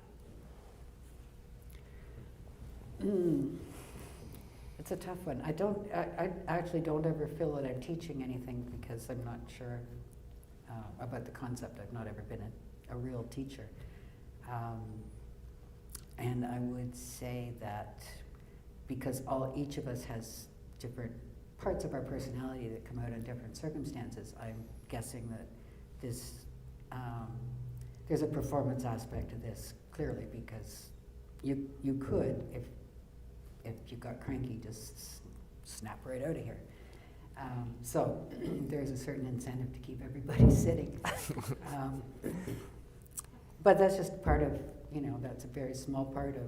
It's a tough one. I actually don't ever feel that I'm teaching anything because I'm not sure about the concept. I've not ever been a real teacher. And I would say that because each of us has different parts of our personality that come out in different circumstances, I'm guessing that there's a performance aspect to this, clearly, because you could, if you got cranky, just snap right out of here. So there's a certain incentive to keep everybody sitting. But that's just part of, that's a very small part of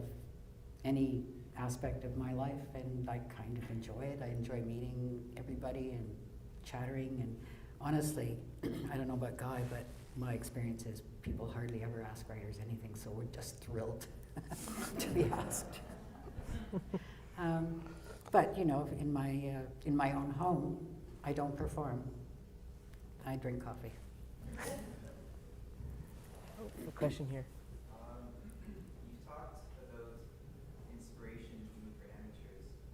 any aspect of my life, and I kind of enjoy it. I enjoy meeting everybody and chattering, and honestly, I don't know about Guy, but my experience is people hardly ever ask writers anything, so we're just thrilled to be asked. But in my own home, I don't perform. I drink coffee. A question here. You've talked about inspiration being for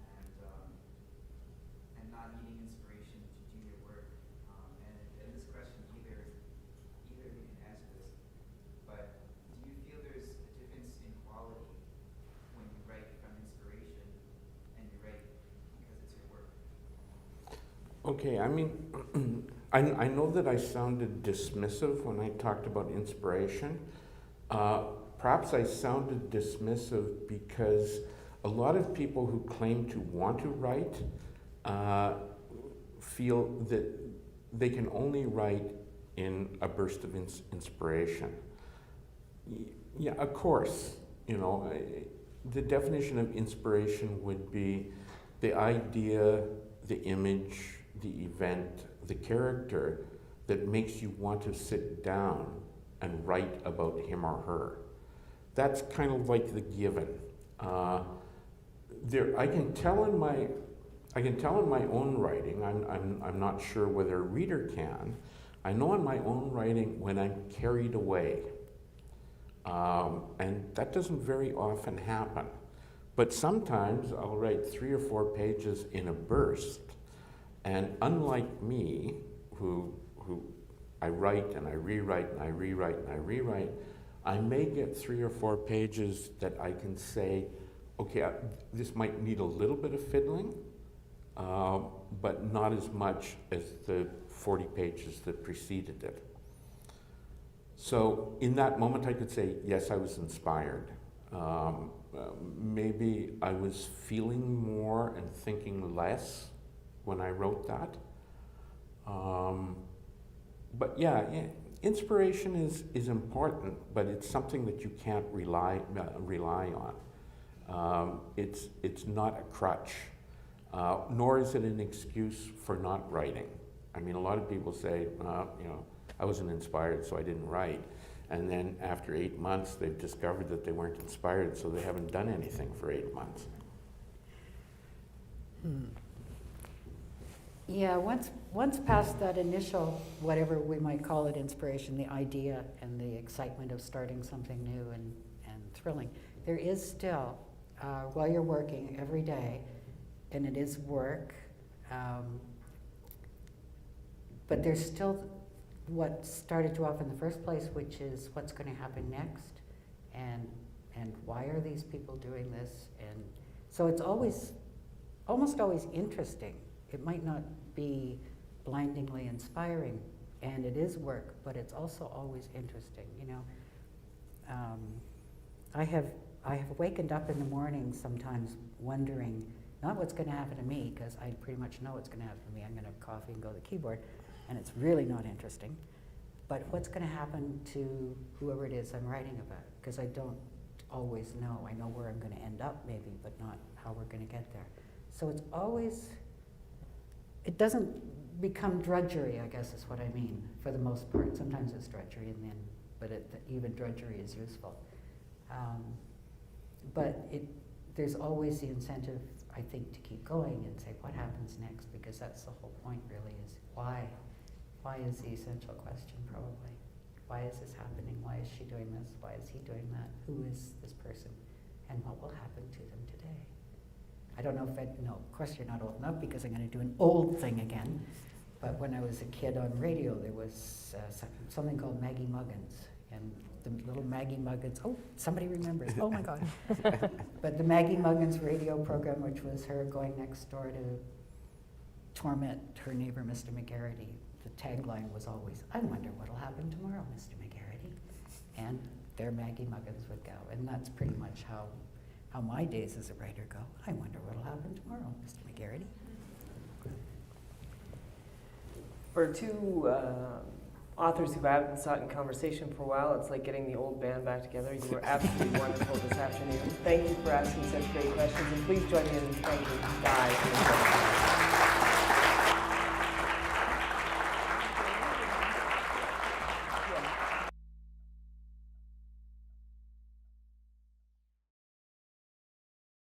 amateurs and not needing inspiration to do your work. And this question, either of you can answer this, but do you feel there's a difference in quality when you write from inspiration and you write because it's your work? Okay, I mean, I know that I sounded dismissive when I talked about inspiration. Perhaps I sounded dismissive because a lot of people who claim to want to write feel that they can only write in a burst of inspiration. Yeah, of course, the definition of inspiration would be the idea, the image, the event, the character that makes you want to sit down and write about him or her. That's kind of like the given. I can tell in my own writing. I'm not sure whether a reader can. I know in my own writing when I'm carried away, and that doesn't very often happen. But sometimes I'll write 3 or 4 pages in a burst. And unlike me, who I write and I rewrite and I rewrite and I rewrite, I may get 3 or 4 pages that I can say, okay, this might need a little bit of fiddling, but not as much as the 40 pages that preceded it. So in that moment I could say, yes, I was inspired. Maybe I was feeling more and thinking less when I wrote that. But yeah, inspiration is important, but it's something that you can't rely on. It's not a crutch, nor is it an excuse for not writing. I mean, a lot of people say, I wasn't inspired, so I didn't write. And then after 8 months, they've discovered that they weren't inspired, so they haven't done anything for 8 months. Yeah, once past that initial, whatever we might call it, inspiration, the idea and the excitement of starting something new and thrilling, there is still, while you're working every day, and it is work, but there's still what started you off in the first place, which is what's going to happen next, and why are these people doing this? And so it's almost always interesting. It might not be blindingly inspiring, and it is work, but it's also always interesting, I have wakened up in the morning sometimes wondering, not what's going to happen to me, because I pretty much know what's going to happen to me. I'm going to have coffee and go to the keyboard, and it's really not interesting. But what's going to happen to whoever it is I'm writing about, because I don't always know. I know where I'm going to end up maybe, but not how we're going to get there. So it's always, it doesn't become drudgery, I guess is what I mean, for the most part. Sometimes it's drudgery, but even drudgery is useful. But there's always the incentive, I think, to keep going and say, what happens next? Because that's the whole point, really, is why? Why is the essential question, probably. Why is this happening? Why is she doing this? Why is he doing that? Who is this person? And what will happen to them today? I don't know if no, of course you're not old enough because I'm going to do an old thing again. But when I was a kid on radio, there was something called Maggie Muggins. And the little Maggie Muggins, oh, somebody remembers, oh my God. But the Maggie Muggins radio program, which was her going next door to torment her neighbor, Mr. McGarity, the tagline was always, I wonder what'll happen tomorrow, Mr. McGarity. And there Maggie Muggins would go. And that's pretty much how my days as a writer go. I wonder what'll happen tomorrow, Mr. McGarity. For two authors who haven't sat in conversation for a while, it's like getting the old band back together. You were absolutely wonderful this afternoon. Thank you for asking such great questions, and please join me in thanking Guy.